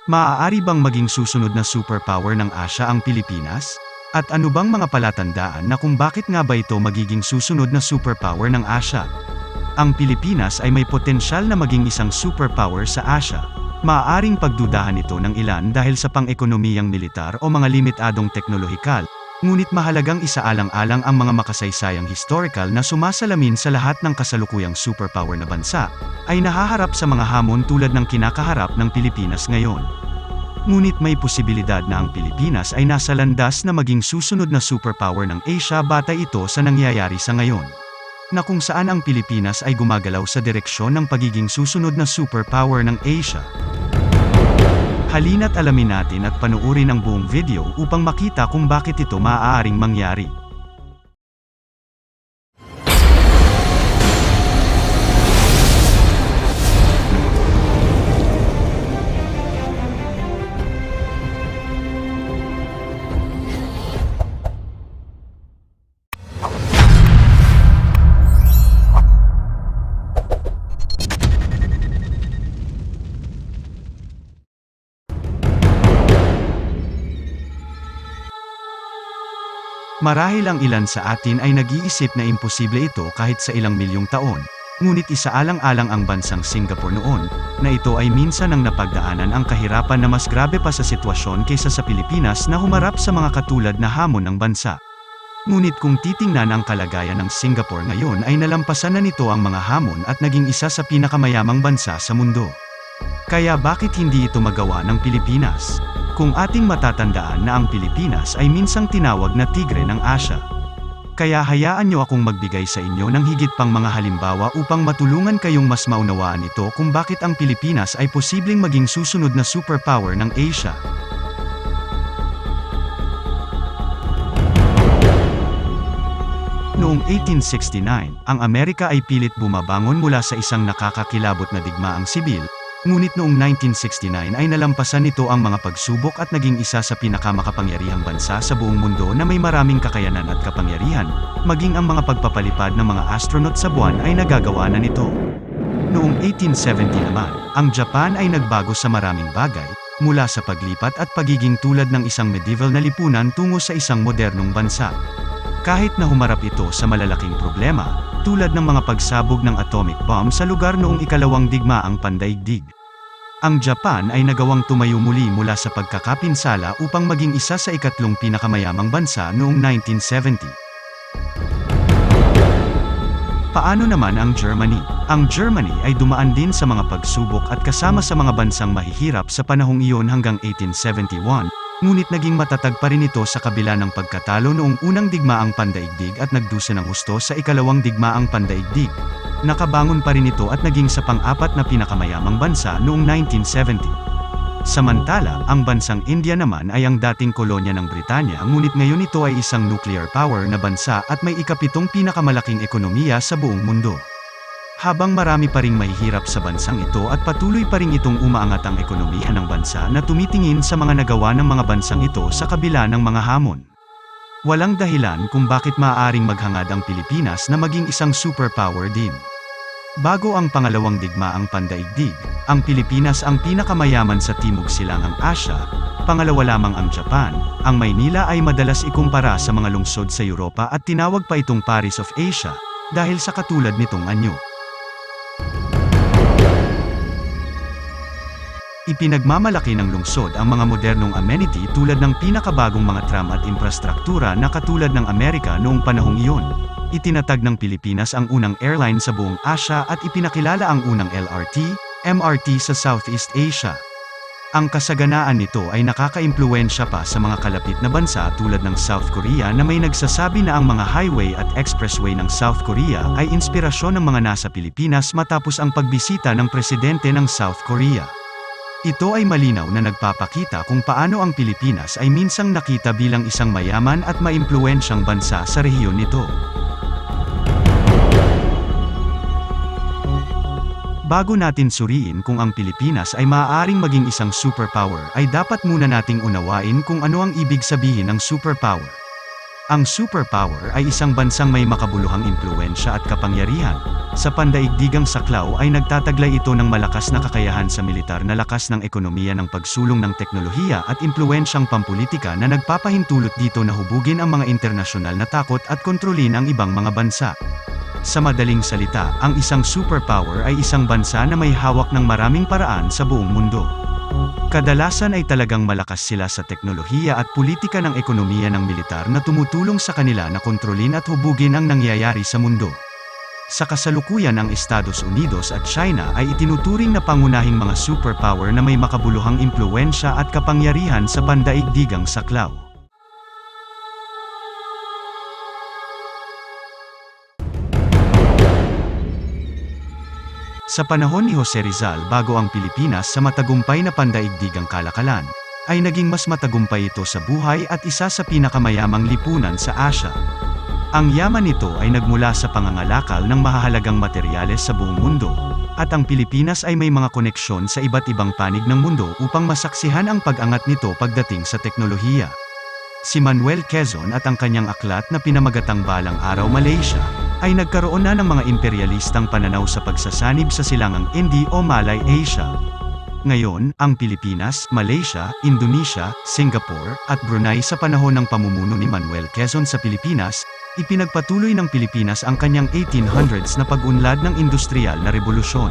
Maaari bang maging susunod na superpower ng Asya ang Pilipinas? At ano bang mga palatandaan na kung bakit nga ba ito magiging susunod na superpower ng Asya? Ang Pilipinas ay may potensyal na maging isang superpower sa Asya. Maaaring pagdudahan ito ng ilan dahil sa pang-ekonomiyang militar o mga limitadong teknolohikal, ngunit mahalagang isaalang-alang ang mga makasaysayang historical na sumasalamin sa lahat ng kasalukuyang superpower na bansa, ay nahaharap sa mga hamon tulad ng kinakaharap ng Pilipinas ngayon. Ngunit may posibilidad na ang Pilipinas ay nasa landas na maging susunod na superpower ng Asia batay ito sa nangyayari sa ngayon, na kung saan ang Pilipinas ay gumagalaw sa direksyon ng pagiging susunod na superpower ng Asia. Halina't alamin natin at panuorin ang buong video upang makita kung bakit ito maaaring mangyari. Marahil ang ilan sa atin ay nag-iisip na imposible ito kahit sa ilang milyong taon, ngunit isaalang-alang ang bansang Singapore noon, na ito ay minsan ang napagdaanan ang kahirapan na mas grabe pa sa sitwasyon kaysa sa Pilipinas na humarap sa mga katulad na hamon ng bansa. Ngunit kung titingnan ang kalagayan ng Singapore ngayon ay nalampasan na nito ang mga hamon at naging isa sa pinakamayamang bansa sa mundo. Kaya bakit hindi ito magawa ng Pilipinas? Kung ating matatandaan na ang Pilipinas ay minsang tinawag na tigre ng Asya. Kaya hayaan nyo akong magbigay sa inyo ng higit pang mga halimbawa upang matulungan kayong mas maunawaan ito kung bakit ang Pilipinas ay posibleng maging susunod na superpower ng Asia. Noong 1869, ang Amerika ay pilit bumabangon mula sa isang nakakakilabot na digmaang sibil, ngunit noong 1969 ay nalampasan nito ang mga pagsubok at naging isa sa pinakamakapangyarihang bansa sa buong mundo na may maraming kakayanan at kapangyarihan, maging ang mga pagpapalipad ng mga astronaut sa buwan ay nagagawa na nito. Noong 1870 naman, ang Japan ay nagbago sa maraming bagay, mula sa paglipat at pagiging tulad ng isang medieval na lipunan tungo sa isang modernong bansa. Kahit na humarap ito sa malalaking problema, tulad ng mga pagsabog ng atomic bomb sa lugar noong ikalawang digmaang pandaigdig. Ang Japan ay nagawang tumayo muli mula sa pagkakapinsala upang maging isa sa ikatlong pinakamayamang bansa noong 1970. Paano naman ang Germany? Ang Germany ay dumaan din sa mga pagsubok at kasama sa mga bansang mahihirap sa panahong iyon hanggang 1871, ngunit naging matatag pa rin ito sa kabila ng pagkatalo noong unang digmaang pandaigdig at nagdusa ng husto sa ikalawang digmaang pandaigdig. Nakabangon pa rin ito at naging sa pang-apat na pinakamayamang bansa noong 1970. Samantala, ang bansang India naman ay ang dating kolonya ng Britanya ngunit ngayon ito ay isang nuclear power na bansa at may ikapitong pinakamalaking ekonomiya sa buong mundo. Habang marami pa ring mahihirap sa bansang ito at patuloy pa ring itong umaangat ang ekonomiya ng bansa na tumitingin sa mga nagawa ng mga bansang ito sa kabila ng mga hamon. Walang dahilan kung bakit maaaring maghangad ang Pilipinas na maging isang superpower din. Bago ang pangalawang digmaang pandaigdig, ang Pilipinas ang pinakamayaman sa Timog Silangang Asya, pangalawa lamang ang Japan. Ang Maynila ay madalas ikumpara sa mga lungsod sa Europa at tinawag pa itong Paris of Asia, dahil sa katulad nitong anyo. Ipinagmamalaki ng lungsod ang mga modernong amenity tulad ng pinakabagong mga tram at infrastruktura na katulad ng Amerika noong panahong iyon. Itinatag ng Pilipinas ang unang airline sa buong Asya at ipinakilala ang unang LRT, MRT sa Southeast Asia. Ang kasaganaan nito ay nakakaimpluwensya pa sa mga kalapit na bansa tulad ng South Korea na may nagsasabi na ang mga highway at expressway ng South Korea ay inspirasyon ng mga nasa Pilipinas matapos ang pagbisita ng presidente ng South Korea. Ito ay malinaw na nagpapakita kung paano ang Pilipinas ay minsang nakita bilang isang mayaman at maimpluwensyang bansa sa rehiyon nito. Bago natin suriin kung ang Pilipinas ay maaaring maging isang superpower ay dapat muna nating unawain kung ano ang ibig sabihin ng superpower. Ang superpower ay isang bansang may makabuluhang impluwensya at kapangyarihan. Sa pandaigdigang saklaw ay nagtataglay ito ng malakas na kakayahan sa militar na lakas ng ekonomiya ng pagsulong ng teknolohiya at impluwensyang pampulitika na nagpapahintulot dito na hubugin ang mga internasyonal na takot at kontrolin ang ibang mga bansa. Sa madaling salita, ang isang superpower ay isang bansa na may hawak ng maraming paraan sa buong mundo. Kadalasan ay talagang malakas sila sa teknolohiya at politika ng ekonomiya ng militar na tumutulong sa kanila na kontrolin at hubugin ang nangyayari sa mundo. Sa kasalukuyan ang Estados Unidos at China ay itinuturing na pangunahing mga superpower na may makabuluhang impluwensya at kapangyarihan sa pandaigdigang saklaw. Sa panahon ni Jose Rizal bago ang Pilipinas sa matagumpay na pandaigdigang kalakalan, ay naging mas matagumpay ito sa buhay at isa sa pinakamayamang lipunan sa Asya. Ang yaman nito ay nagmula sa pangangalakal ng mahahalagang materyales sa buong mundo, at ang Pilipinas ay may mga koneksyon sa iba't ibang panig ng mundo upang masaksihan ang pag-angat nito pagdating sa teknolohiya. Si Manuel Quezon at ang kanyang aklat na pinamagatang Balang Araw Malaysia, ay nagkaroon na ng mga imperialistang pananaw sa pagsasanib sa silangang Indi o Malay Asia. Ngayon, ang Pilipinas, Malaysia, Indonesia, Singapore, at Brunei sa panahon ng pamumuno ni Manuel Quezon sa Pilipinas, ipinagpatuloy ng Pilipinas ang kanyang 1800s na pag-unlad ng industrial na revolusyon.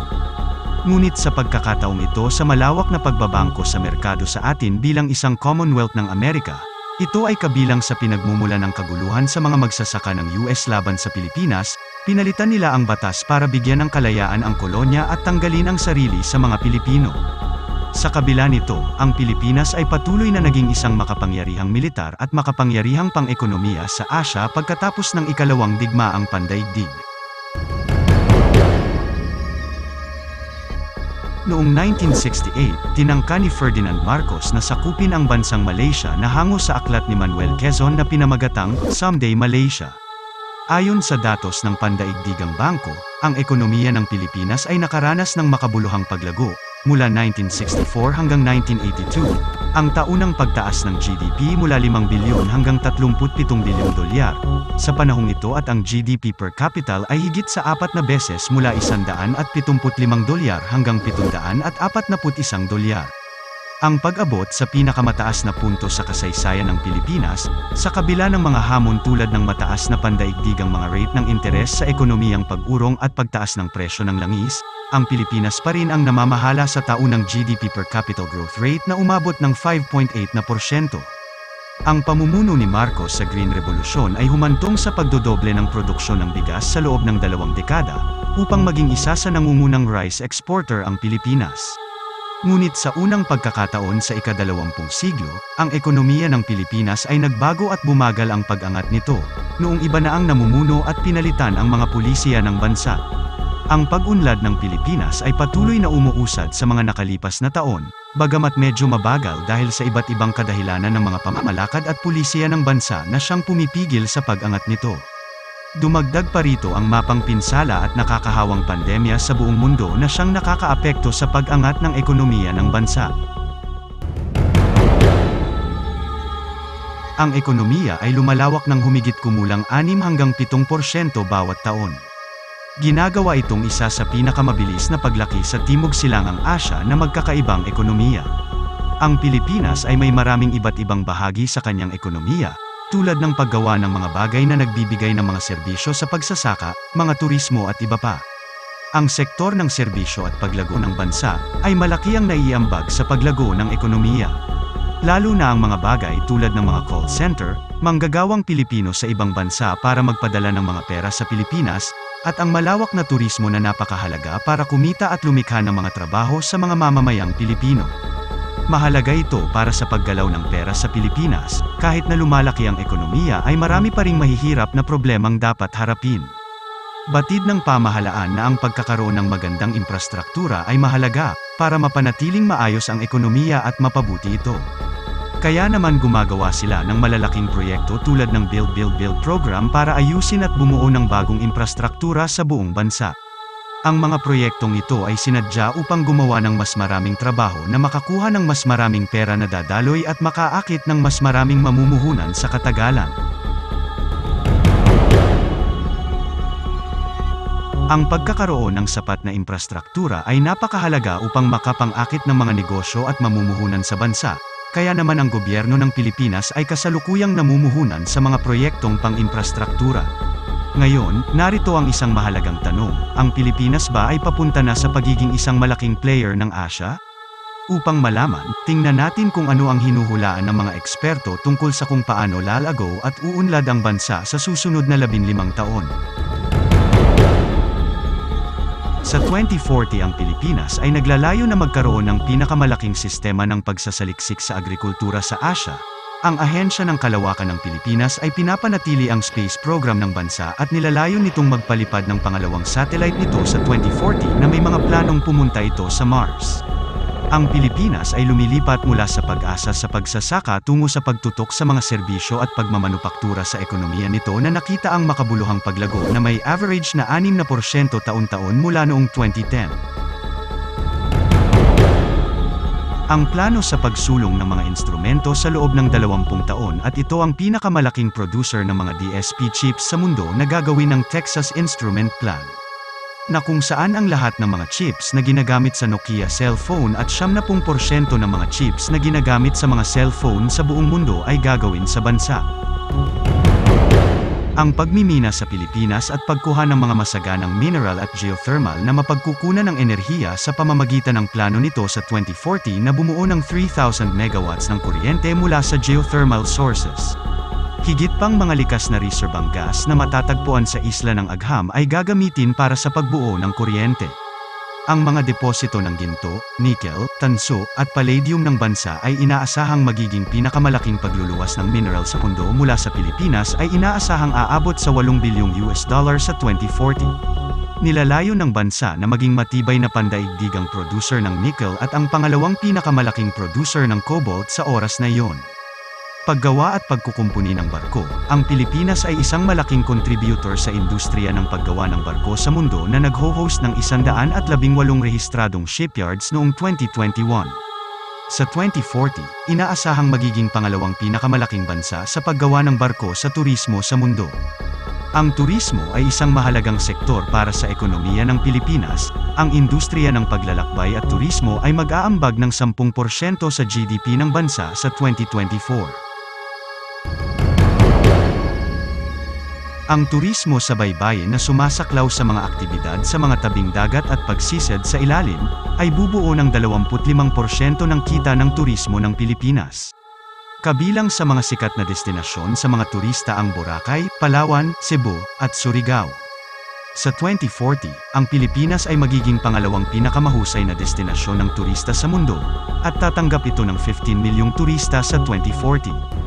Ngunit sa pagkakataong ito sa malawak na pagbabangko sa merkado sa atin bilang isang Commonwealth ng Amerika, ito ay kabilang sa pinagmumula ng kaguluhan sa mga magsasaka ng US laban sa Pilipinas, pinalitan nila ang batas para bigyan ng kalayaan ang kolonya at tanggalin ang sarili sa mga Pilipino. Sa kabila nito, ang Pilipinas ay patuloy na naging isang makapangyarihang militar at makapangyarihang pang-ekonomiya sa Asya pagkatapos ng ikalawang digmaang pandaigdig. Noong 1968, tinangka ni Ferdinand Marcos na sakupin ang bansang Malaysia na hango sa aklat ni Manuel Quezon na pinamagatang Someday Malaysia. Ayon sa datos ng Pandaigdigang Bangko, ang ekonomiya ng Pilipinas ay nakaranas ng makabuluhang paglago. Mula 1964 hanggang 1982, ang taunang pagtaas ng GDP mula 5 bilyon hanggang 37 bilyong dolyar. Sa panahong ito at ang GDP per capita ay higit sa 4 na beses mula 175 dolyar hanggang 741 dolyar. Ang pag-abot sa pinakamataas na punto sa kasaysayan ng Pilipinas, sa kabila ng mga hamon tulad ng mataas na pandaigdigang mga rate ng interes sa ekonomiyang pag-urong at pagtaas ng presyo ng langis, ang Pilipinas pa rin ang namamahala sa taunang GDP per capita growth rate na umabot ng 5.8%. Ang pamumuno ni Marcos sa Green Revolution ay humantong sa pagdodoble ng produksyon ng bigas sa loob ng 2 dekada, upang maging isa sa nangungunang rice exporter ang Pilipinas. Ngunit sa unang pagkakataon sa ika-20 siglo, ang ekonomiya ng Pilipinas ay nagbago at bumagal ang pag-angat nito, noong iba na ang namumuno at pinalitan ang mga pulisiya ng bansa. Ang pag-unlad ng Pilipinas ay patuloy na umuusad sa mga nakalipas na taon, bagamat medyo mabagal dahil sa iba't ibang kadahilanan ng mga pamamalakad at pulisiya ng bansa na siyang pumipigil sa pag-angat nito. Dumagdag pa rito ang mapangpinsala at nakakahawang pandemya sa buong mundo na siyang nakakaapekto sa pag-angat ng ekonomiya ng bansa. Ang ekonomiya ay lumalawak ng humigit kumulang 6 hanggang 7% bawat taon. Ginagawa itong isa sa pinakamabilis na paglaki sa Timog Silangang Asya na magkakaibang ekonomiya. Ang Pilipinas ay may maraming iba't ibang bahagi sa kanyang ekonomiya, tulad ng paggawa ng mga bagay na nagbibigay ng mga serbisyo sa pagsasaka, mga turismo at iba pa. Ang sektor ng serbisyo at paglago ng bansa ay malaki ang naiambag sa paglago ng ekonomiya. Lalo na ang mga bagay tulad ng mga call center, manggagawang Pilipino sa ibang bansa para magpadala ng mga pera sa Pilipinas, at ang malawak na turismo na napakahalaga para kumita at lumikha ng mga trabaho sa mga mamamayang Pilipino. Mahalaga ito para sa paggalaw ng pera sa Pilipinas, kahit na lumalaki ang ekonomiya ay marami pa ring mahihirap na problemang dapat harapin. Batid ng pamahalaan na ang pagkakaroon ng magandang infrastruktura ay mahalaga, para mapanatiling maayos ang ekonomiya at mapabuti ito. Kaya naman gumagawa sila ng malalaking proyekto tulad ng Build Build Build program para ayusin at bumuo ng bagong infrastruktura sa buong bansa. Ang mga proyektong ito ay sinadya upang gumawa ng mas maraming trabaho na makakuha ng mas maraming pera na dadaloy at makaakit ng mas maraming mamumuhunan sa katagalan. Ang pagkakaroon ng sapat na infrastruktura ay napakahalaga upang makapang-akit ng mga negosyo at mamumuhunan sa bansa, kaya naman ang gobyerno ng Pilipinas ay kasalukuyang namumuhunan sa mga proyektong pang-infrastruktura. Ngayon, narito ang isang mahalagang tanong, ang Pilipinas ba ay papunta na sa pagiging isang malaking player ng Asia? Upang malaman, tingnan natin kung ano ang hinuhulaan ng mga eksperto tungkol sa kung paano lalago at uunlad ang bansa sa susunod na 15 taon. Sa 2040 ang Pilipinas ay naglalayo na magkaroon ng pinakamalaking sistema ng pagsasaliksik sa agrikultura sa Asia. Ang Ahensya ng Kalawakan ng Pilipinas ay pinapanatili ang space program ng bansa at nilalayo nitong magpalipad ng pangalawang satellite nito sa 2040 na may mga planong pumunta ito sa Mars. Ang Pilipinas ay lumilipat mula sa pag-asa sa pagsasaka tungo sa pagtutok sa mga serbisyo at pagmamanupaktura sa ekonomiya nito na nakita ang makabuluhang paglago na may average na 6% taon-taon mula noong 2010. Ang plano sa pagsulong ng mga instrumento sa loob ng 20 taon at ito ang pinakamalaking producer ng mga DSP chips sa mundo na gagawin ng Texas Instrument Plan, na kung saan ang lahat ng mga chips na ginagamit sa Nokia cellphone at 70% ng mga chips na ginagamit sa mga cellphone sa buong mundo ay gagawin sa bansa. Ang pagmimina sa Pilipinas at pagkuha ng mga masaganang mineral at geothermal na mapagkukunan ng enerhiya sa pamamagitan ng plano nito sa 2040 na bumuo ng 3,000 megawatts ng kuryente mula sa geothermal sources. Higit pang mga likas na reserbang gas na matatagpuan sa isla ng Agham ay gagamitin para sa pagbuo ng kuryente. Ang mga deposito ng ginto, nickel, tanso, at palladium ng bansa ay inaasahang magiging pinakamalaking pagluluwas ng mineral sa mundo mula sa Pilipinas ay inaasahang aabot sa $8 bilyong sa 2040. Nilalayo ng bansa na maging matibay na pandaigdigang producer ng nickel at ang pangalawang pinakamalaking producer ng cobalt sa oras na iyon. Paggawa at pagkukumpuni ng barko, ang Pilipinas ay isang malaking contributor sa industriya ng paggawa ng barko sa mundo na nagho-host ng 118 rehistradong shipyards noong 2021. Sa 2040, inaasahang magiging pangalawang pinakamalaking bansa sa paggawa ng barko sa turismo sa mundo. Ang turismo ay isang mahalagang sektor para sa ekonomiya ng Pilipinas. Ang industriya ng paglalakbay at turismo ay mag-aambag ng 10% sa GDP ng bansa sa 2024. Ang turismo sa baybayin na sumasaklaw sa mga aktibidad sa mga tabing dagat at pagsisid sa ilalim, ay bubuo ng 25% ng kita ng turismo ng Pilipinas. Kabilang sa mga sikat na destinasyon sa mga turista ang Boracay, Palawan, Cebu, at Surigao. Sa 2040, ang Pilipinas ay magiging pangalawang pinakamahusay na destinasyon ng turista sa mundo, at tatanggap ito ng 15 milyong turista sa 2040.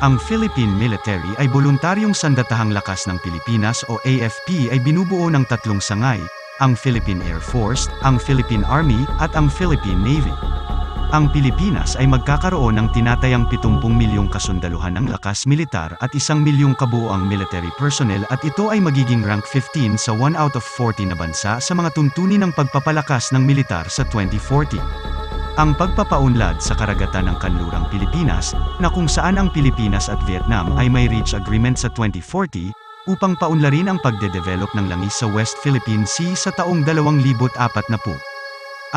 Ang Philippine Military ay Voluntaryong Sandatahang Lakas ng Pilipinas o AFP ay binubuo ng tatlong sangay, ang Philippine Air Force, ang Philippine Army, at ang Philippine Navy. Ang Pilipinas ay magkakaroon ng tinatayang 70 milyong kasundaluhan ng lakas militar at 1 milyong kabuoang military personnel at ito ay magiging rank 15 sa 1 out of 40 na bansa sa mga tuntunin ng pagpapalakas ng militar sa 2040. Ang pagpapaunlad sa karagatan ng kanlurang Pilipinas, na kung saan ang Pilipinas at Vietnam ay may reach agreement sa 2040, upang paunlarin ang pagdedevelop ng langis sa West Philippine Sea sa taong 2040.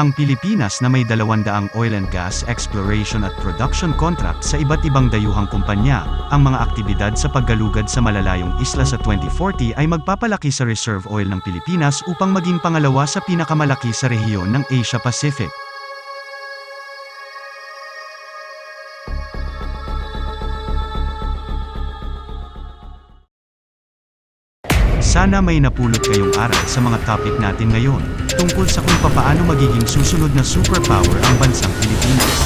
Ang Pilipinas na may 200 oil and gas exploration at production contract sa iba't ibang dayuhang kumpanya, ang mga aktibidad sa paggalugad sa malalayong isla sa 2040 ay magpapalaki sa reserve oil ng Pilipinas upang maging pangalawa sa pinakamalaki sa rehiyon ng Asia Pacific. Sana may napulot kayong aral sa mga topic natin ngayon, tungkol sa kung papaano magiging susunod na superpower ang bansang Pilipinas.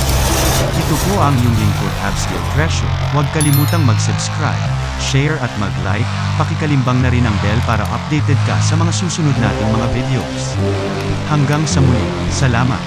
Ito po ang iyong lingkod Abscale Treasure. Huwag kalimutang mag-subscribe, share at mag-like, pakikalimbang na rin ang bell para updated ka sa mga susunod nating mga videos. Hanggang sa muli, salamat!